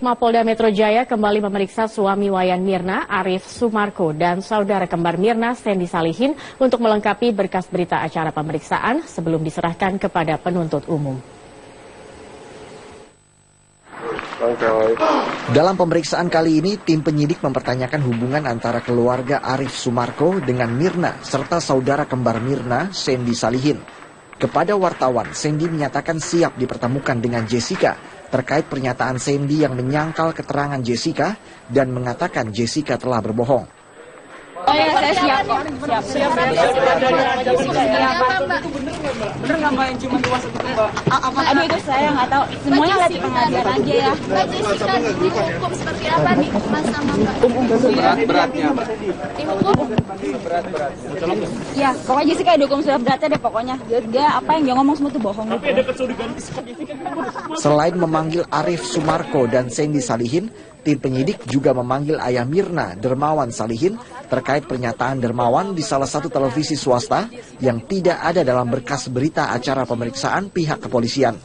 Mapolda Metro Jaya kembali memeriksa suami Wayan Mirna, Arif Sumarko, dan saudara kembar Mirna, Sandy Salihin, untuk melengkapi berkas berita acara pemeriksaan sebelum diserahkan kepada penuntut umum. Dalam pemeriksaan kali ini, tim penyidik mempertanyakan hubungan antara keluarga Arif Sumarko dengan Mirna, serta saudara kembar Mirna, Sandy Salihin. Kepada wartawan, Sandy menyatakan siap dipertemukan dengan Jessica terkait pernyataan Sandy yang menyangkal keterangan Jessica dan mengatakan Jessica telah berbohong. Oh ya, saya siap kok. Siap. Bener nggak Mbak yang cuma 2 itu Mbak? Aduh itu saya nggak tahu. Semuanya lihat di pengadilan aja ya. Mbak Jessica dihukum seperti apa nih Mas sama Mbak? Berat-beratnya. Dihukum? Berat. Ya, pokoknya Jessica dihukum sudah beratnya deh pokoknya. Dia apa yang dia ngomong semua itu bohong. Selain memanggil Arif Sumarko dan Sandy Salihin, tim penyidik juga memanggil ayah Mirna, Dermawan Salihin, terkait pernyataan Dermawan di salah satu televisi swasta yang tidak ada dalam berkas berita acara pemeriksaan pihak kepolisian.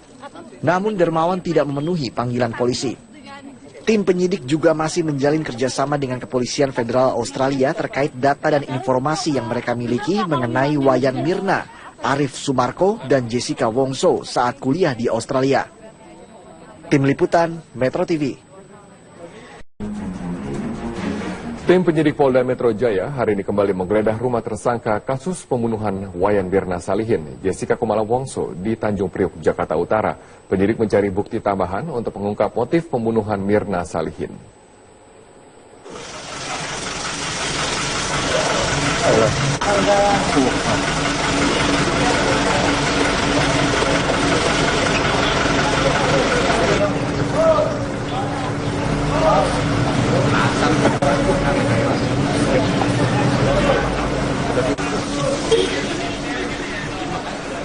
Namun Dermawan tidak memenuhi panggilan polisi. Tim penyidik juga masih menjalin kerjasama dengan Kepolisian Federal Australia terkait data dan informasi yang mereka miliki mengenai Wayan Mirna, Arif Sumarko, dan Jessica Wongso saat kuliah di Australia. Tim Liputan, Metro TV. Tim penyidik Polda Metro Jaya hari ini kembali menggeledah rumah tersangka kasus pembunuhan Wayan Mirna Salihin, Jessica Kumala Wongso di Tanjung Priok, Jakarta Utara. Penyidik mencari bukti tambahan untuk mengungkap motif pembunuhan Mirna Salihin.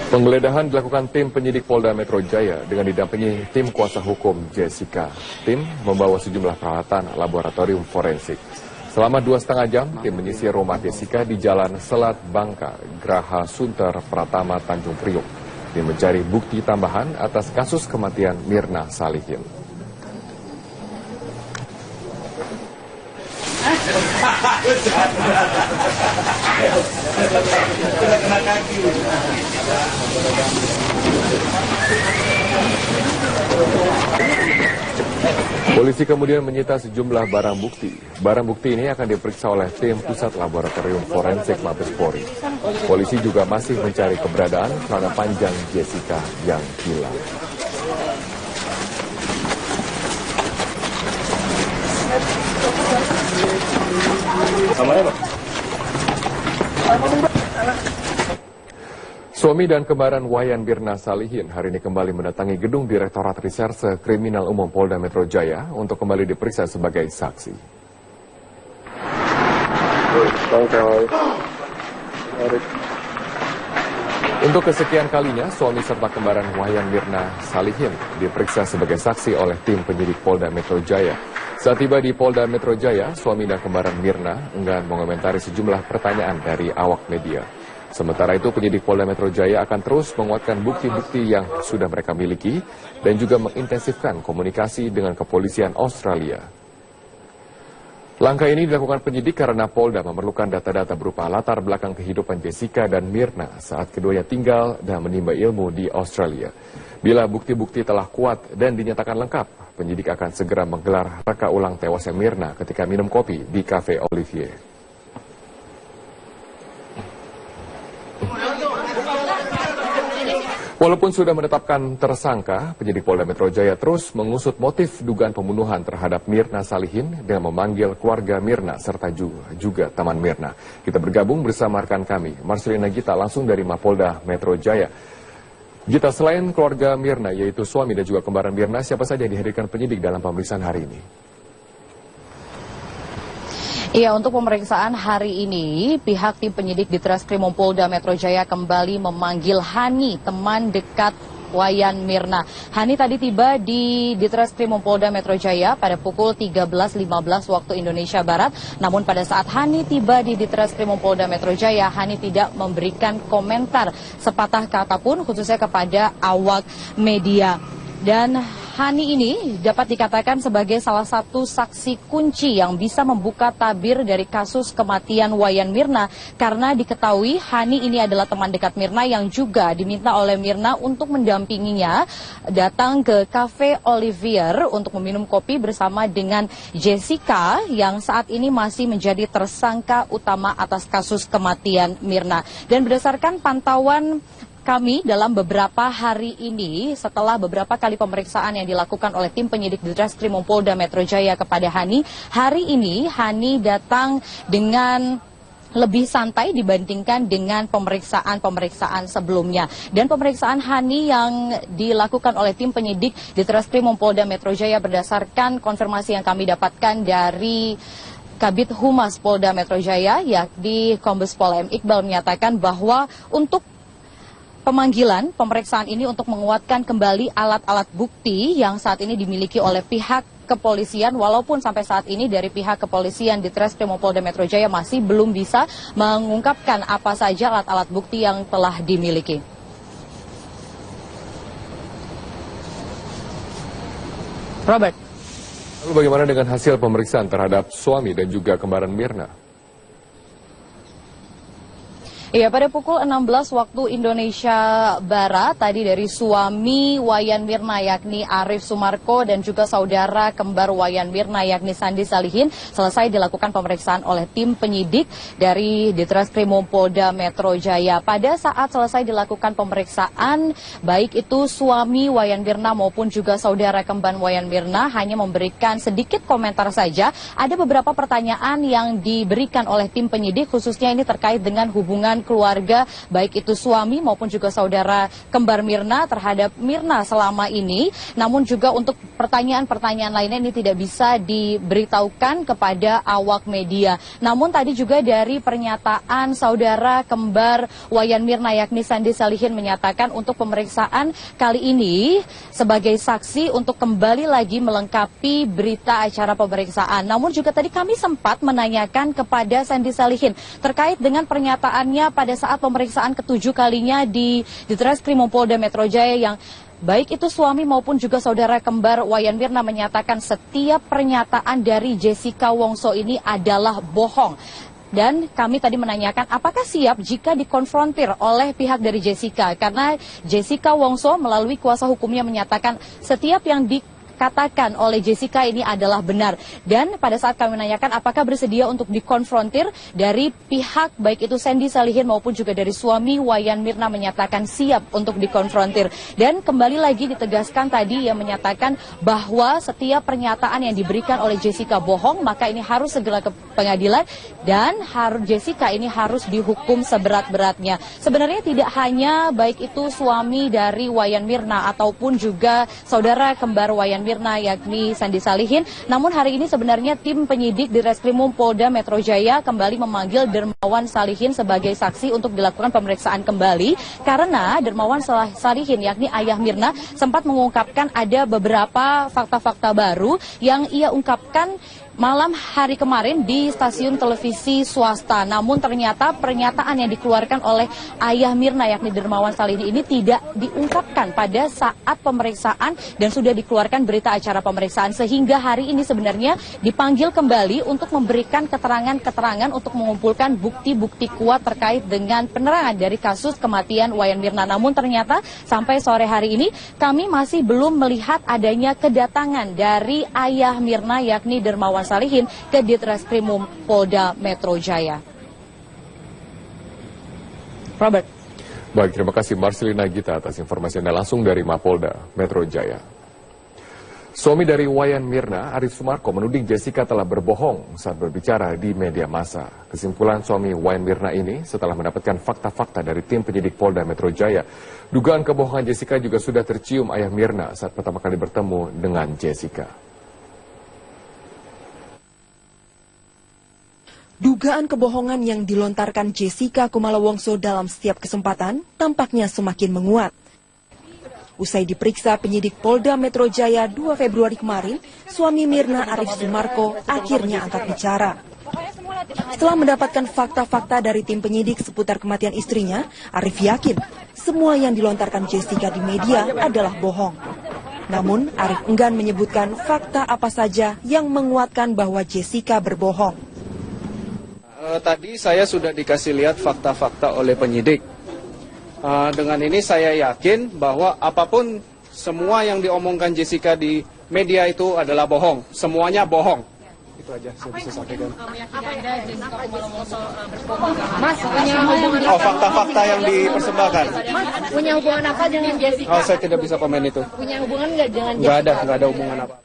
Penggeledahan dilakukan tim penyidik Polda Metro Jaya dengan didampingi tim kuasa hukum Jessica. Tim membawa sejumlah peralatan laboratorium forensik. Selama 2,5 jam, tim menyisir rumah Jessica di Jalan Selat Bangka, Graha Sunter Pratama, Tanjung Priok. Tim mencari bukti tambahan atas kasus kematian Mirna Salihin. Polisi kemudian menyita sejumlah barang bukti. Barang bukti ini akan diperiksa oleh tim Pusat Laboratorium Forensik Mabes Polri. Polisi juga masih mencari keberadaan celana panjang Jessica yang hilang. Suami dan kembaran Wayan Mirna Salihin hari ini kembali mendatangi gedung Direktorat Reserse Kriminal Umum Polda Metro Jaya untuk kembali diperiksa sebagai saksi. Untuk kesekian kalinya, suami serta kembaran Wayan Mirna Salihin diperiksa sebagai saksi oleh tim penyidik Polda Metro Jaya. Saat tiba di Polda Metro Jaya, suami dan kembaran Mirna enggan mengomentari sejumlah pertanyaan dari awak media. Sementara itu, penyidik Polda Metro Jaya akan terus menguatkan bukti-bukti yang sudah mereka miliki dan juga mengintensifkan komunikasi dengan kepolisian Australia. Langkah ini dilakukan penyidik karena Polda memerlukan data-data berupa latar belakang kehidupan Jessica dan Mirna saat keduanya tinggal dan menimba ilmu di Australia. Bila bukti-bukti telah kuat dan dinyatakan lengkap, penyidik akan segera menggelar reka ulang tewasnya Mirna ketika minum kopi di Cafe Olivier. Walaupun sudah menetapkan tersangka, penyidik Polda Metro Jaya terus mengusut motif dugaan pembunuhan terhadap Mirna Salihin dengan memanggil keluarga Mirna serta juga teman Mirna. Kita bergabung bersama rekan kami, Marcelina Gita, langsung dari Mapolda Metro Jaya. Gita, selain keluarga Mirna, yaitu suami dan juga kembaran Mirna, siapa saja yang dihadirkan penyidik dalam pemeriksaan hari ini? Iya, untuk pemeriksaan hari ini, pihak tim penyidik di Treskrimum Polda Metro Jaya kembali memanggil Hani, teman dekat Wayan Mirna. Hani tadi tiba di Treskrimum Polda Metro Jaya pada pukul 13.15 waktu Indonesia Barat. Namun pada saat Hani tiba di Treskrimum Polda Metro Jaya, Hani tidak memberikan komentar sepatah kata pun, khususnya kepada awak media. Dan Hani ini dapat dikatakan sebagai salah satu saksi kunci yang bisa membuka tabir dari kasus kematian Wayan Mirna karena diketahui Hani ini adalah teman dekat Mirna yang juga diminta oleh Mirna untuk mendampinginya datang ke Cafe Olivier untuk meminum kopi bersama dengan Jessica yang saat ini masih menjadi tersangka utama atas kasus kematian Mirna. Dan berdasarkan pantauan kami dalam beberapa hari ini, setelah beberapa kali pemeriksaan yang dilakukan oleh tim penyidik di Treskrimum Polda Metro Jaya kepada Hani, hari ini Hani datang dengan lebih santai dibandingkan dengan pemeriksaan sebelumnya. Dan pemeriksaan Hani yang dilakukan oleh tim penyidik di Treskrimum Polda Metro Jaya berdasarkan konfirmasi yang kami dapatkan dari Kabid Humas Polda Metro Jaya, yakni Kombes Pol M. Iqbal menyatakan bahwa untuk pemeriksaan ini untuk menguatkan kembali alat-alat bukti yang saat ini dimiliki oleh pihak kepolisian, walaupun sampai saat ini dari pihak kepolisian di Treskrimum Polda Metro Jaya masih belum bisa mengungkapkan apa saja alat-alat bukti yang telah dimiliki. Robert. Lalu bagaimana dengan hasil pemeriksaan terhadap suami dan juga kembaran Mirna? Iya, pada pukul 16 waktu Indonesia Barat, tadi dari suami Wayan Mirna yakni Arif Sumarko dan juga saudara kembar Wayan Mirna yakni Sandi Salihin selesai dilakukan pemeriksaan oleh tim penyidik dari Ditreskrimum Polda Metro Jaya. Pada saat selesai dilakukan pemeriksaan, baik itu suami Wayan Mirna maupun juga saudara kembar Wayan Mirna hanya memberikan sedikit komentar saja. Ada beberapa pertanyaan yang diberikan oleh tim penyidik, khususnya ini terkait dengan hubungan keluarga, baik itu suami maupun juga saudara kembar Mirna terhadap Mirna selama ini. Namun juga untuk pertanyaan-pertanyaan lainnya ini tidak bisa diberitahukan kepada awak media. Namun tadi juga dari pernyataan saudara kembar Wayan Mirna yakni Sandi Salihin menyatakan untuk pemeriksaan kali ini sebagai saksi untuk kembali lagi melengkapi berita acara pemeriksaan. Namun juga tadi kami sempat menanyakan kepada Sandi Salihin terkait dengan pernyataannya pada saat pemeriksaan ke-7 kalinya di Treskrimum Polda Metro Jaya yang baik itu suami maupun juga saudara kembar Wayan Mirna menyatakan setiap pernyataan dari Jessica Wongso ini adalah bohong. Dan kami tadi menanyakan apakah siap jika dikonfrontir oleh pihak dari Jessica, karena Jessica Wongso melalui kuasa hukumnya menyatakan setiap yang dikatakan oleh Jessica ini adalah benar. Dan pada saat kami menanyakan apakah bersedia untuk dikonfrontir, dari pihak baik itu Sandi Salihin maupun juga dari suami Wayan Mirna menyatakan siap untuk dikonfrontir. Dan kembali lagi ditegaskan tadi yang menyatakan bahwa setiap pernyataan yang diberikan oleh Jessica bohong, maka ini harus segera ke pengadilan dan Jessica ini harus dihukum seberat-beratnya. Sebenarnya tidak hanya baik itu suami dari Wayan Mirna ataupun juga saudara kembar Wayan Mirna yakni Sandi Salihin. Namun hari ini sebenarnya tim penyidik di Reskrimum Polda Metro Jaya kembali memanggil Dermawan Salihin sebagai saksi untuk dilakukan pemeriksaan kembali karena Dermawan Salihin yakni ayah Mirna sempat mengungkapkan ada beberapa fakta-fakta baru yang ia ungkapkan malam hari kemarin di stasiun televisi swasta. Namun ternyata pernyataan yang dikeluarkan oleh ayah Mirna yakni Dermawan Salihin ini tidak diungkapkan pada saat pemeriksaan dan sudah dikeluarkan berita acara pemeriksaan, sehingga hari ini sebenarnya dipanggil kembali untuk memberikan keterangan-keterangan untuk mengumpulkan bukti-bukti kuat terkait dengan penerangan dari kasus kematian Wayan Mirna. Namun ternyata sampai sore hari ini kami masih belum melihat adanya kedatangan dari ayah Mirna yakni Dermawan Salihin ke Ditreskrimum Polda Metro Jaya. Robert. Baik, terima kasih Marcelina Gita atas informasi Anda langsung dari Mapolda Metro Jaya. Suami dari Wayan Mirna, Arif Sumarko, menuding Jessica telah berbohong saat berbicara di media massa. Kesimpulan suami Wayan Mirna ini setelah mendapatkan fakta-fakta dari tim penyidik Polda Metro Jaya. Dugaan kebohongan Jessica juga sudah tercium ayah Mirna saat pertama kali bertemu dengan Jessica. Dugaan kebohongan yang dilontarkan Jessica Kumala Wongso dalam setiap kesempatan tampaknya semakin menguat. Usai diperiksa penyidik Polda Metro Jaya 2 Februari kemarin, suami Mirna Arif Sumarko akhirnya angkat bicara. Setelah mendapatkan fakta-fakta dari tim penyidik seputar kematian istrinya, Arif yakin semua yang dilontarkan Jessica di media adalah bohong. Namun, Arif enggan menyebutkan fakta apa saja yang menguatkan bahwa Jessica berbohong. Tadi saya sudah dikasih lihat fakta-fakta oleh penyidik. Dengan ini saya yakin bahwa apapun semua yang diomongkan Jessica di media itu adalah bohong. Semuanya bohong. Itu aja saya bisa sampaikan. Mas, punya hubungan Fakta-fakta yang dipersembahkan. punya hubungan apa dengan Jessica? Saya tidak bisa komen itu. Punya hubungan nggak dengan Jessica? Nggak ada hubungan apa.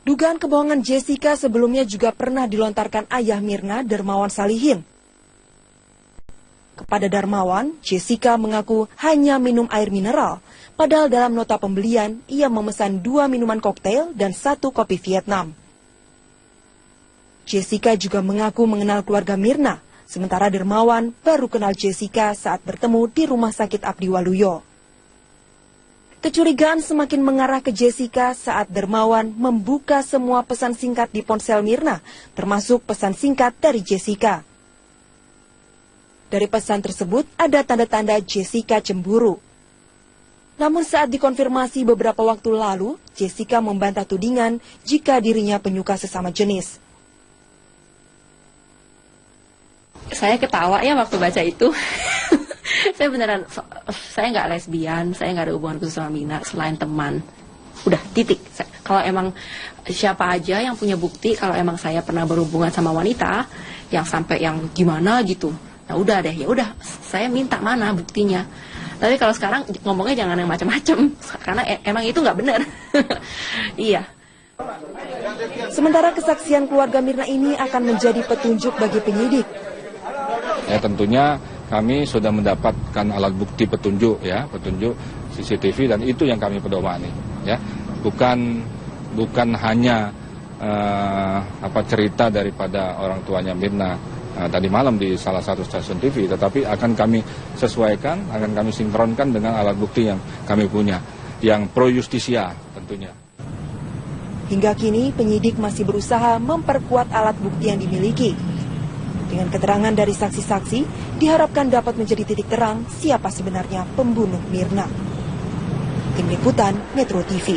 Dugaan kebohongan Jessica sebelumnya juga pernah dilontarkan ayah Mirna, Dermawan Salihin. Kepada Darmawan, Jessica mengaku hanya minum air mineral, padahal dalam nota pembelian ia memesan 2 minuman koktail dan 1 kopi Vietnam. Jessica juga mengaku mengenal keluarga Mirna, sementara Dermawan baru kenal Jessica saat bertemu di Rumah Sakit Abdi Waluyo. Kecurigaan semakin mengarah ke Jessica saat Dermawan membuka semua pesan singkat di ponsel Mirna, termasuk pesan singkat dari Jessica. Dari pesan tersebut ada tanda-tanda Jessica cemburu. Namun saat dikonfirmasi beberapa waktu lalu, Jessica membantah tudingan jika dirinya penyuka sesama jenis. Saya ketawa ya waktu baca itu. Saya beneran, saya nggak lesbian, saya nggak ada hubungan khusus sama Mina selain teman. Udah, titik. Kalau emang siapa aja yang punya bukti, kalau emang saya pernah berhubungan sama wanita, yang sampai yang gimana gitu, nah udah deh, ya udah, saya minta mana buktinya. Tapi kalau sekarang ngomongnya jangan yang macam-macam, karena emang itu nggak benar. Iya. Sementara kesaksian keluarga Mirna ini akan menjadi petunjuk bagi penyidik. Ya, tentunya kami sudah mendapatkan alat bukti petunjuk CCTV, dan itu yang kami pedomani, ya. Bukan hanya cerita daripada orang tuanya Mirna tadi malam di salah satu stasiun TV, tetapi akan kami sesuaikan, akan kami sinkronkan dengan alat bukti yang kami punya, yang pro justisia tentunya. Hingga kini penyidik masih berusaha memperkuat alat bukti yang dimiliki. Dengan keterangan dari saksi-saksi, diharapkan dapat menjadi titik terang siapa sebenarnya pembunuh Mirna. Tim Liputan Metro TV.